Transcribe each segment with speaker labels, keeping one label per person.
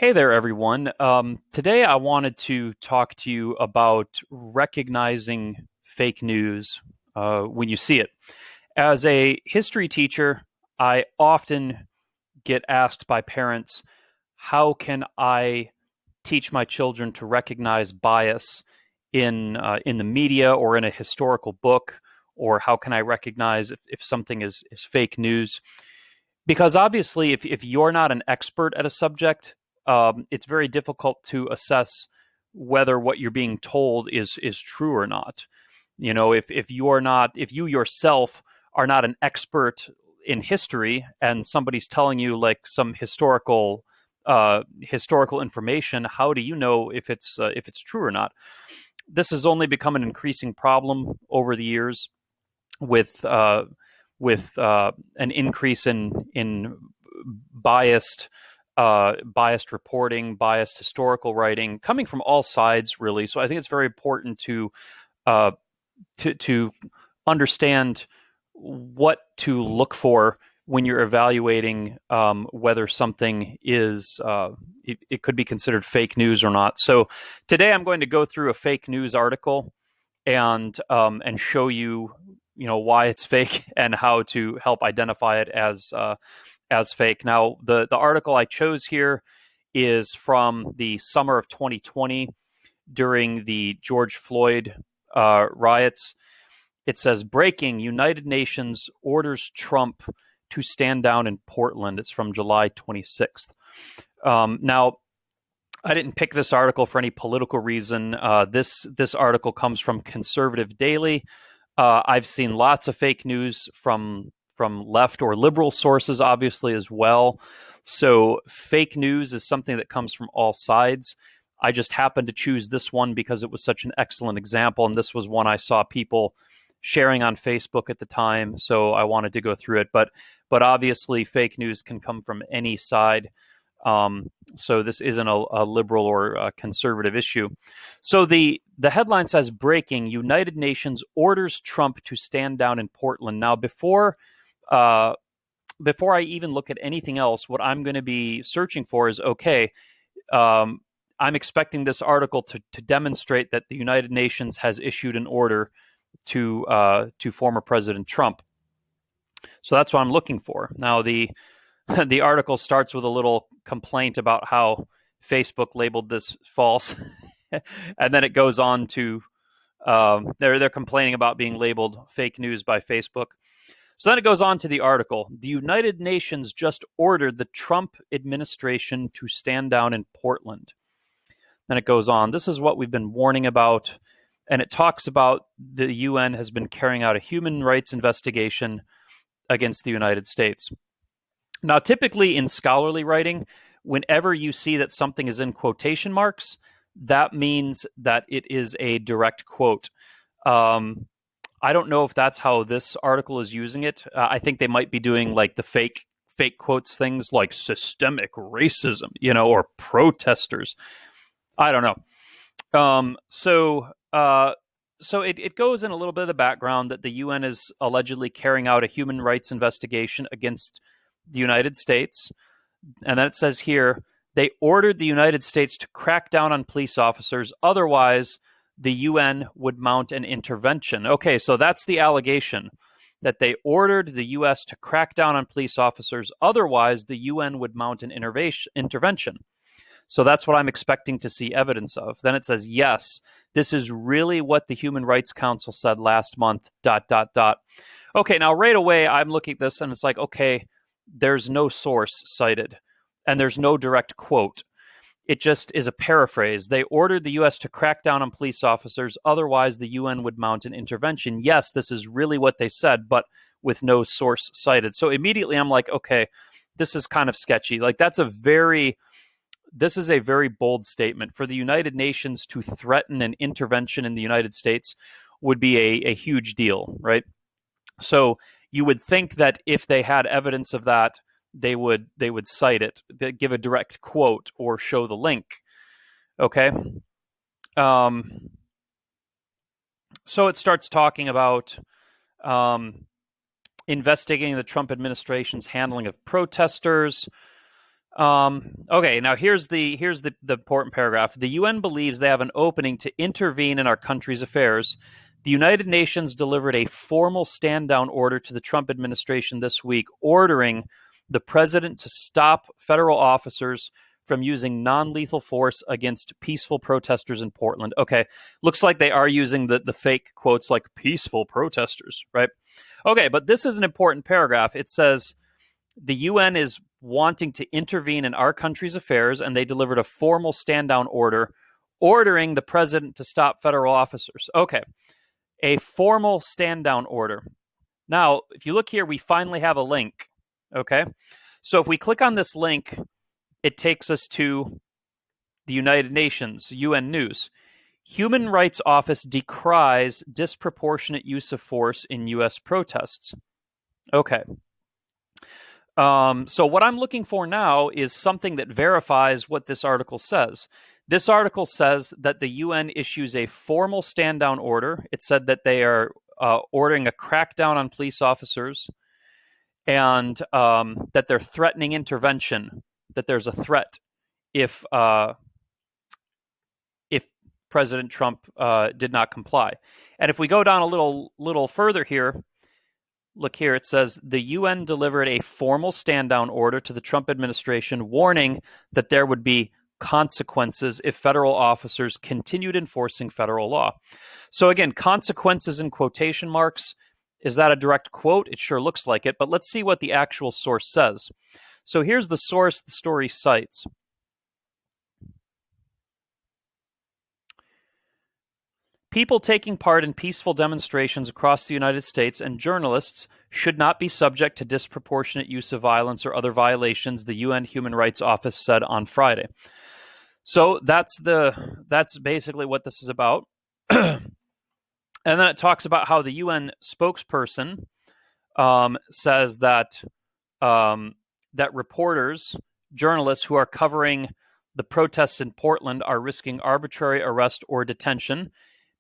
Speaker 1: Hey there, everyone. Today I wanted to talk to you about recognizing fake news when you see it. As a history teacher, I often get asked by parents, how can I teach my children to recognize bias in the media or in a historical book, or how can I recognize if something is fake news? Because obviously, if you're not an expert at a subject, it's very difficult to assess whether what you're being told is true or not. You know, if you yourself are not an expert in history, and somebody's telling you like some historical information, how do you know if it's true or not? This has only become an increasing problem over the years with an increase in biased biased reporting, biased historical writing coming from all sides, really. So I think it's very important uh, to understand what to look for when you're evaluating whether something it could be considered fake news or not. So today I'm going to go through a fake news article and show you why it's fake and how to help identify it as fake. Now, the article I chose here is from the summer of 2020 during the George Floyd riots. It says, breaking: United Nations orders Trump to stand down in Portland. It's from July 26th. Now, I didn't pick this article for any political reason. This article comes from Conservative Daily. I've seen lots of fake news from left or liberal sources, obviously, as well. So fake news is something that comes from all sides. I just happened to choose this one because it was such an excellent example, and this was one I saw people sharing on Facebook at the time. So I wanted to go through it, but obviously, fake news can come from any side. So this isn't a liberal or a conservative issue. So the headline says, breaking: United Nations orders Trump to stand down in Portland. Now, uh, before I even look at anything else, what I'm going to be searching for is, okay, um, I'm expecting this article to demonstrate that the United Nations has issued an order to former President Trump. So that's what I'm looking for. Now, the article starts with a little complaint about how Facebook labeled this false, and then it goes on to they're complaining about being labeled fake news by Facebook. So then it goes on to the article. The United Nations just ordered the Trump administration to stand down in Portland. Then it goes on. This is what we've been warning about, and it talks about the UN has been carrying out a human rights investigation against the United States. Now, typically in scholarly writing, whenever you see that something is in quotation marks, that means that it is a direct quote. Um, I don't know if that's how this article is using it. I think they might be doing like the fake quotes things like systemic racism, or protesters. I don't know. So it goes in a little bit of the background that the UN is allegedly carrying out a human rights investigation against the United States. And then it says here, they ordered the United States to crack down on police officers. Otherwise, the UN would mount an intervention. Okay, so that's the allegation, that they ordered the US to crack down on police officers. Otherwise, the UN would mount an intervention. So that's what I'm expecting to see evidence of. Then it says, yes, this is really what the Human Rights Council said last month, ... Okay, now right away, I'm looking at this and it's like, okay, there's no source cited and there's no direct quote. It just is a paraphrase. They ordered the U.S. to crack down on police officers. Otherwise, the UN would mount an intervention. Yes, this is really what they said, but with no source cited. So immediately I'm like, okay, this is kind of sketchy. Like this is a very bold statement. For the United Nations to threaten an intervention in the United States would be a huge deal, right? So you would think that if they had evidence of that, they would cite it, they'd give a direct quote or show the link. Okay. Um, so it starts talking about investigating the Trump administration's handling of protesters. Okay, now here's the important paragraph. The UN believes they have an opening to intervene in our country's affairs. The United Nations delivered a formal stand down order to the Trump administration this week, ordering the president to stop federal officers from using non lethal force against peaceful protesters in Portland. Okay, looks like they are using the fake quotes like peaceful protesters, right? Okay, but this is an important paragraph. It says the UN is wanting to intervene in our country's affairs, and they delivered a formal stand down order ordering the president to stop federal officers. Okay, a formal stand down order. Now, if you look here, we finally have a link. Okay, so if we click on this link, it takes us to the United Nations, UN News. Human Rights Office decries disproportionate use of force in U.S. protests. Okay. So what I'm looking for now is something that verifies what this article says. This article says that the UN issues a formal stand down order. It said that they are ordering a crackdown on police officers and that they're threatening intervention, that there's a threat if President Trump did not comply. And if we go down a little further here, look here, it says the UN delivered a formal stand down order to the Trump administration warning that there would be consequences if federal officers continued enforcing federal law. So again, consequences in quotation marks. Is that a direct quote? It sure looks like it, but let's see what the actual source says. So here's the source the story cites. People taking part in peaceful demonstrations across the United States and journalists should not be subject to disproportionate use of violence or other violations, the UN Human Rights Office said on Friday. So that's basically what this is about. And then it talks about how the UN spokesperson says that that reporters, journalists who are covering the protests in Portland are risking arbitrary arrest or detention,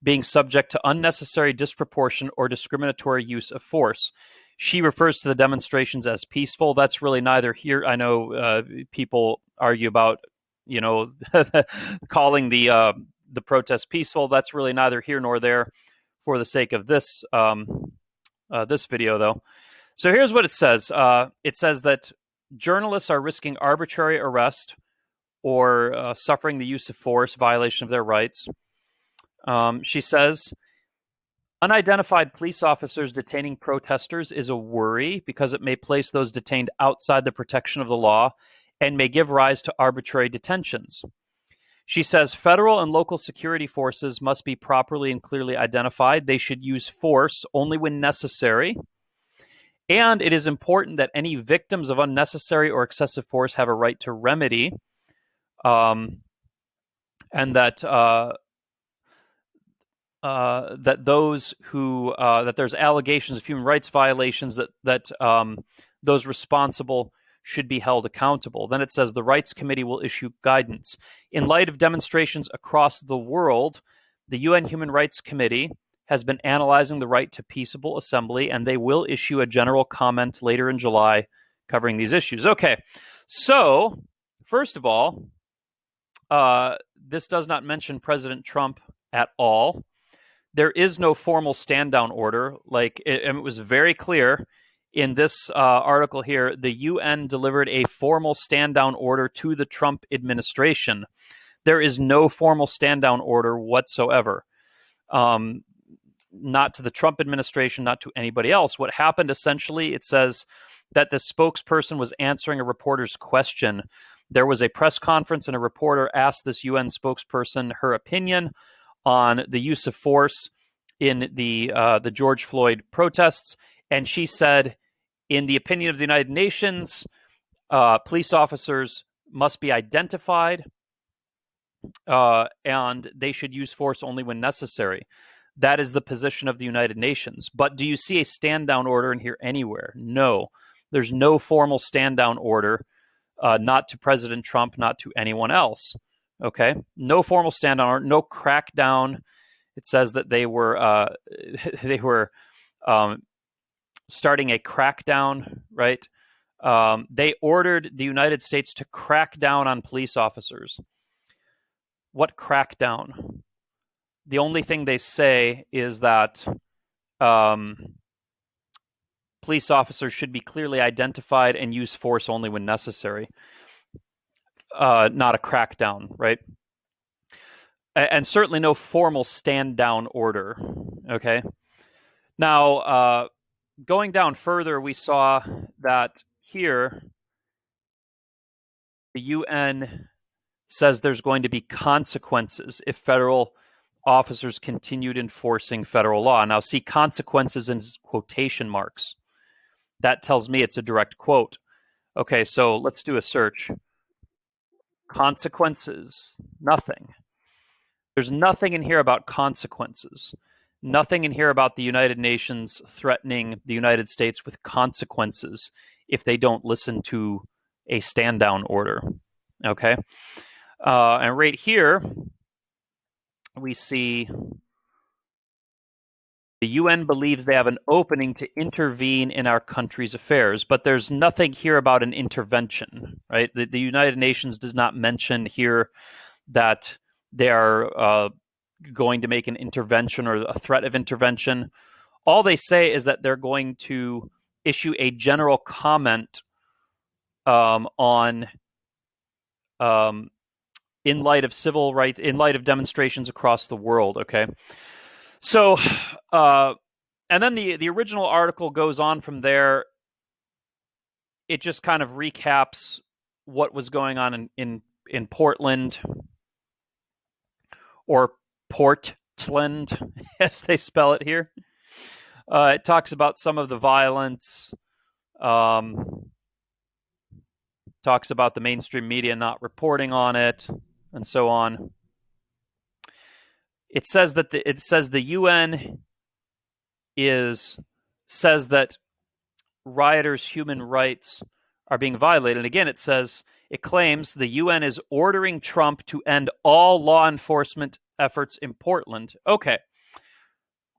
Speaker 1: being subject to unnecessary, disproportionate, or discriminatory use of force. She refers to the demonstrations as peaceful. That's really neither here. I know people argue about, calling the protest peaceful. That's really neither here nor there for the sake of this this video, though. So here's what it says. It says that journalists are risking arbitrary arrest or suffering the use of force, violation of their rights. She says, unidentified police officers detaining protesters is a worry because it may place those detained outside the protection of the law and may give rise to arbitrary detentions. She says federal and local security forces must be properly and clearly identified. They should use force only when necessary. And it is important that any victims of unnecessary or excessive force have a right to remedy, and that that those who that there's allegations of human rights violations that those responsible should be held accountable. Then it says the Rights Committee will issue guidance. In light of demonstrations across the world, the UN Human Rights Committee has been analyzing the right to peaceable assembly, and they will issue a general comment later in July covering these issues. Okay, so first of all, this does not mention President Trump at all. There is no formal stand down order. It was very clear in this article here. The UN delivered a formal stand down order to the Trump administration. There is no formal stand down order whatsoever. Not to the Trump administration, not to anybody else. What happened essentially, it says that the spokesperson was answering a reporter's question. There was a press conference and a reporter asked this UN spokesperson her opinion on the use of force in the George Floyd protests. And she said, in the opinion of the United Nations, police officers must be identified and they should use force only when necessary. That is the position of the United Nations. But do you see a stand-down order in here anywhere? No. There's no formal stand-down order, not to President Trump, not to anyone else. Okay? No formal stand-down order, no crackdown. It says that they were starting a crackdown, right, They ordered the United States to crack down on police officers. What crackdown? The only thing they say is that um, police officers should be clearly identified and use force only when necessary. Not a crackdown, right? And certainly no formal stand down order. Okay. Now, going down further, we saw that here the UN says there's going to be consequences if federal officers continued enforcing federal law. Now, see consequences in quotation marks. That tells me it's a direct quote. Okay, so let's do a search. Consequences, nothing. There's nothing in here about consequences. Nothing in here about the United Nations threatening the United States with consequences if they don't listen to a stand down order. Okay? And right here, we see the UN believes they have an opening to intervene in our country's affairs, but there's nothing here about an intervention, right? The United Nations does not mention here that they are going to make an intervention or a threat of intervention. All they say is that they're going to issue a general comment on in light of civil rights, in light of demonstrations across the world. Okay, so and then the original article goes on from there. It just kind of recaps what was going on in Portland, or Portland, as they spell it here. It talks about some of the violence, talks about the mainstream media not reporting on it, and so on. It says that the UN says that rioters' human rights are being violated. And again, it claims the UN is ordering Trump to end all law enforcement efforts in Portland. Okay.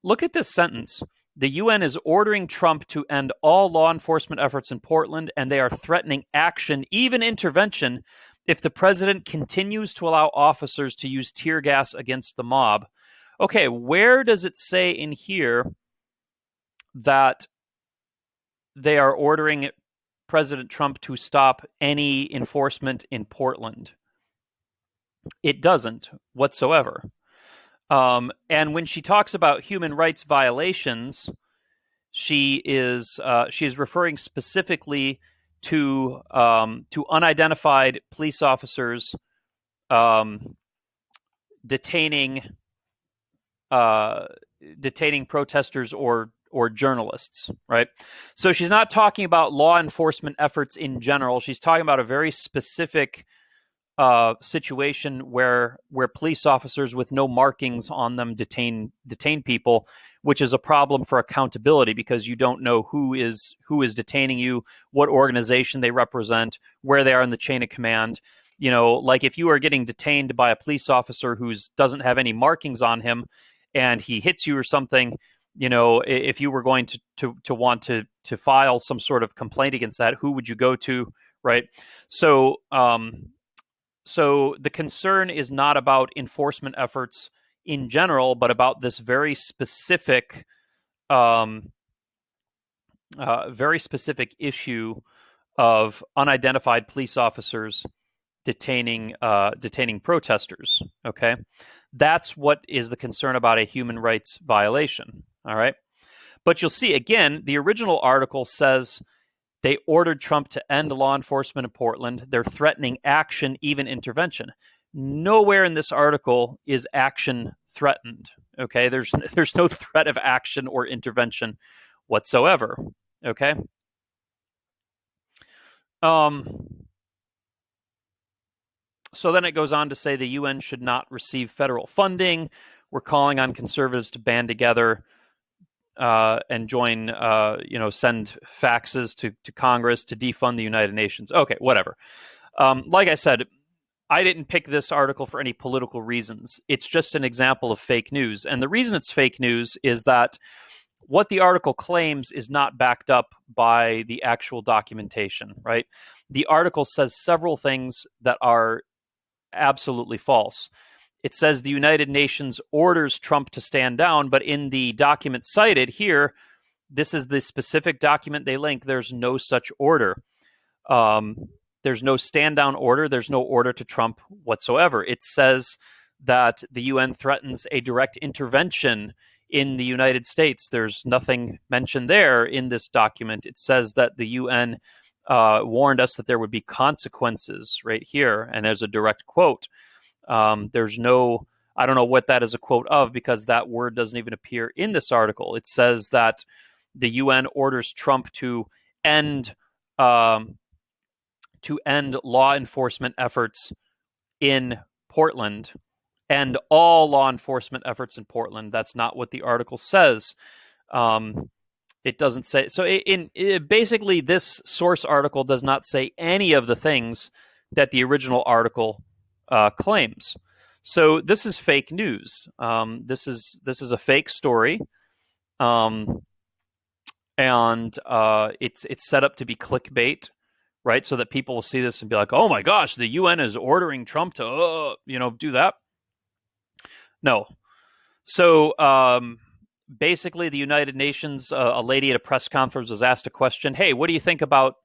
Speaker 1: Look at this sentence. The UN is ordering Trump to end all law enforcement efforts in Portland, and they are threatening action, even intervention, if the president continues to allow officers to use tear gas against the mob. Okay, where does it say in here that they are ordering President Trump to stop any enforcement in Portland? It doesn't whatsoever. And when she talks about human rights violations, she is referring specifically to unidentified police officers detaining protesters or journalists, right? So she's not talking about law enforcement efforts in general. She's talking about a very specific situation where police officers with no markings on them detain people, which is a problem for accountability because you don't know who is detaining you, what organization they represent, where they are in the chain of command. You know, like if you are getting detained by a police officer who doesn't have any markings on him and he hits you or something, you know, if you were going to want to file some sort of complaint against that, who would you go to, right? So the concern is not about enforcement efforts in general, but about this very specific issue of unidentified police officers detaining protesters. Okay, that's what is the concern about a human rights violation. All right, but you'll see again, the original article says they ordered Trump to end law enforcement in Portland. They're threatening action, even intervention. Nowhere in this article is action threatened. Okay, there's no threat of action or intervention whatsoever. Okay. So then it goes on to say the UN should not receive federal funding. We're calling on conservatives to band together and join, send faxes to Congress to defund the United Nations. Okay, whatever. Like I said, I didn't pick this article for any political reasons. It's just an example of fake news. And the reason it's fake news is that what the article claims is not backed up by the actual documentation, right? The article says several things that are absolutely false. It says the United Nations orders Trump to stand down, but in the document cited here, this is the specific document they link. There's no such order. Um, there's no stand down order. There's no order to Trump whatsoever. It says that the UN threatens a direct intervention in the United States. There's nothing mentioned there in this document. It says that the UN warned us that there would be consequences right here, and there's a direct quote. There's no, I don't know what that is a quote of, because that word doesn't even appear in this article. It says that the UN orders Trump to end law enforcement efforts in Portland, end all law enforcement efforts in Portland. That's not what the article says. It doesn't say so. Basically, this source article does not say any of the things that the original article claims. So this is fake news. This is a fake story, and it's set up to be clickbait, right? So that people will see this and be like, "Oh my gosh, the UN is ordering Trump to do that." No. So basically, the United Nations, a lady at a press conference was asked a question. Hey, what do you think about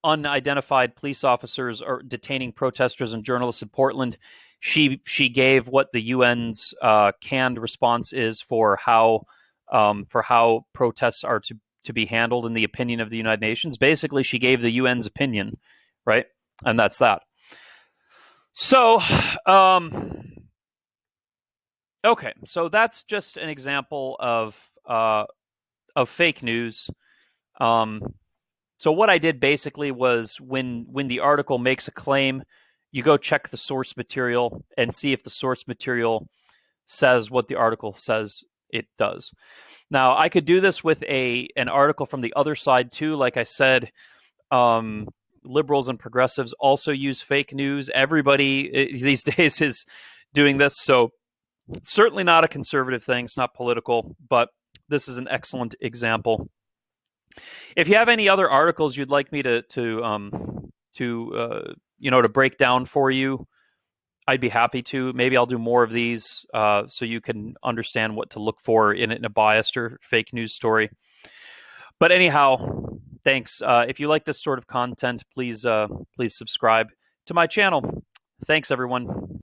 Speaker 1: unidentified police officers or detaining protesters and journalists in Portland? She gave what the UN's canned response is for how protests are to be handled in the opinion of the United Nations. Basically, she gave the UN's opinion, right? And that's that. So, okay, so that's just an example of fake news. So what I did basically was when the article makes a claim, you go check the source material and see if the source material says what the article says it does. Now, I could do this with an article from the other side too. Like I said, liberals and progressives also use fake news. Everybody these days is doing this, so it's certainly not a conservative thing. It's not political, but this is an excellent example. If you have any other articles you'd like me to break down for you, I'd be happy to. Maybe I'll do more of these so you can understand what to look for in a biased or fake news story. But anyhow, thanks. If you like this sort of content, please subscribe to my channel. Thanks, everyone.